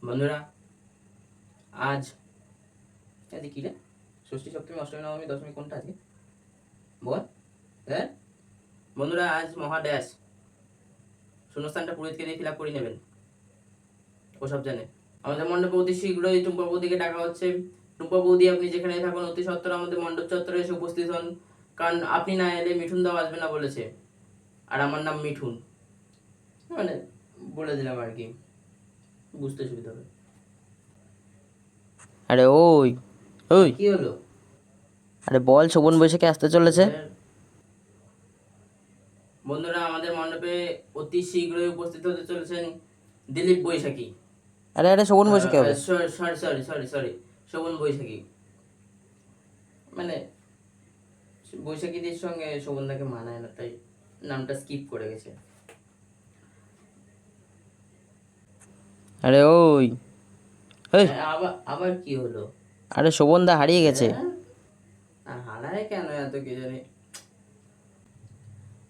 বন্ধুরা আজ আজকে কি রে? ষষ্ঠী সপ্তমী অষ্টমী নবমী দশমী কোনটা আজকে বল? হ্যাঁ বন্ধুরা, আজ মহা ড্যাশ শূন্যস্থানটা পুরোহিতকে দিয়ে ফিল আপ করে নেবেন। ওসব জানে। আমাদের মণ্ডপে অতি শীঘ্রই টুম্পা বৌদিকে ডাকা হচ্ছে। টুম্পা বৌদি, আপনি যেখানে থাকুন অতি সত্বর আমাদের মণ্ডপ চত্বরে এসে উপস্থিত হন, কারণ আপনি না এলে মিঠুন দাও আসবে না বলেছে। আর আমার নাম মিঠুন, মানে বলে দিলাম আর কি, বুঝতে সুবিধা হবে। আরে ওই ওই কি হলো? আরে বল, শোভন বৈশাখী আসতে চলেছে। বন্ধুরা, আমাদের মণ্ডপে অতি শীঘ্রই উপস্থিত হতে চলেছেন দিলীপ বৈশাখী। আরে আরে শোভন বৈশাখী হবে। Sorry sorry sorry sorry Shovan Baishakhi, মানে বৈশাখীদের সঙ্গে শোভনদাকে মানায় না, তাই নামটা স্কিপ করে গেছে। আরে ওই ওই আবার আবার কি হলো? আরে শোভনদা হারিয়ে গেছে। হারায় কেন এত কি জানি।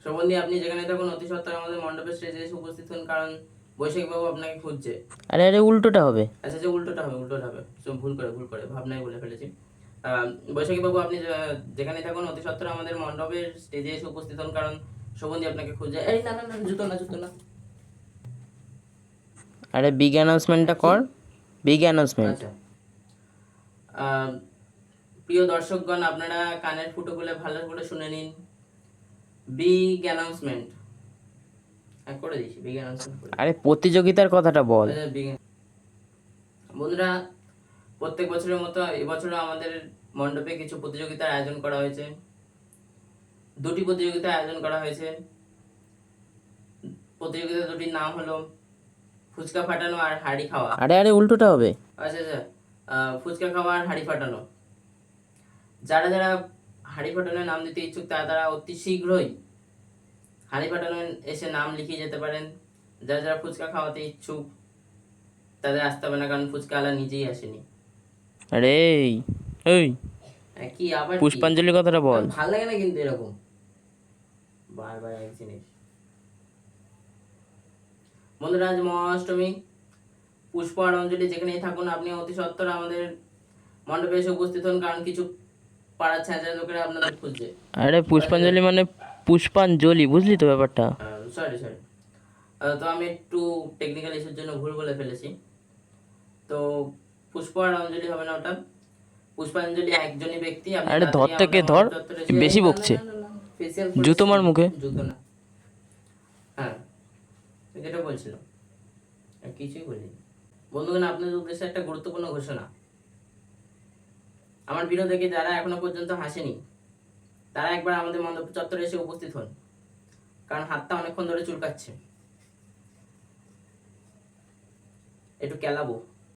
শোভনদি, আপনি যেখানে থাকুন অতি সত্বর আমাদের মণ্ডপের স্টেজে এসে উপস্থিত হন, কারণ বৈশাখী বাবু আপনাকে খুঁজছে। আরে আরে উল্টোটা হবে। আচ্ছা আচ্ছা, উল্টোটা হবে। ভুল করে ভাবনায় বলে ফেলেছি। বৈশাখী বাবু, আপনি যেখানে থাকুন অতি সত্বর আমাদের মণ্ডপের স্টেজে এসে উপস্থিত হন, কারণ শোভনদি আপনাকে খুঁজছে। এই না না না, জুতো না। আরে বিগ অ্যানাউন্সমেন্টটা কর, বিগ অ্যানাউন্সমেন্ট। আচ্ছা, প্রিয় দর্শকগণ, আপনারা কানের ফুটো খুলে ভালো করে শুনে নিন। বিগ অ্যানাউন্সমেন্ট করে দিয়েছি, বিগ অ্যানাউন্সমেন্ট করে। আরে প্রতিযোগিতার কথাটা বল। বন্ধুরা, প্রত্যেক বছরের মতো এবছরও আমাদের মণ্ডপে কিছু প্রতিযোগিতার আয়োজন করা হয়েছে। দুটি প্রতিযোগিতার আয়োজন করা হয়েছে। প্রতিযোগিতা দুটির নাম হলো ফুচকা ফাটানো আর হাঁড়ি খাওয়া। আরে আরে উল্টোটা হবে। আচ্ছা আচ্ছা, ফুচকা খাওয়া আর হাঁড়ি ফাটানো। যারা যারা হাঁড়ি ফাটানোর নাম দিতে ইচ্ছুক তারা অতি শীঘ্রই হাঁড়ি ফাটানো এসে নাম লিখিয়ে যেতে পারেন। যারা যারা ফুচকা খাওয়াতে ইচ্ছুক তাদের আসতে হবে না, কারণ ফুচকা আলা নিজেই আসেনি। আরে ওই কি আবার পুষ্পাঞ্জলির কথাটা বল। ভাল লাগে না কিন্তু এরকম বারবার এক জিনিস। বন্ধুরা, আজ মহাষ্টমী। পুষ্প আর অঞ্জলি যেখানেই থাকুন আপনি অতি সত্বর আমাদের মণ্ডপে এসে উপস্থিত হন, কারণ কিছু পাড়ার ছাঁচা লোকেরা আপনাদের খুঁজছে। আরে পুষ্পাঞ্জলি মানে পুষ্পাঞ্জলি, বুঝলি তো ব্যাপারটা। সরি তো আমি একটু টেকনিক্যাল ইস্যুর জন্য ভুল বলে ফেলেছি। তো পুষ্প আর অঞ্জলি হবে না, ওটা পুষ্পাঞ্জলি একজনই ব্যক্তি। আরে ধর থেকে ধর, বেশি বকছে। জুতো মার মুখে। জুতো না, হ্যাঁ যেটা বলছিল কিছুই বলিনি। বন্ধুগণ, আপনাদের উদ্দেশ্যে একটা গুরুত্বপূর্ণ ঘোষণা। আমার ভিডিও দেখে যারা এখনো পর্যন্ত হাসেনি তারা একবার আমাদের মণ্ডপ চত্বরে এসে উপস্থিত হন, কারণ হাতটা অনেকক্ষণ ধরে চুলকাচ্ছে, একটু কেলাবো।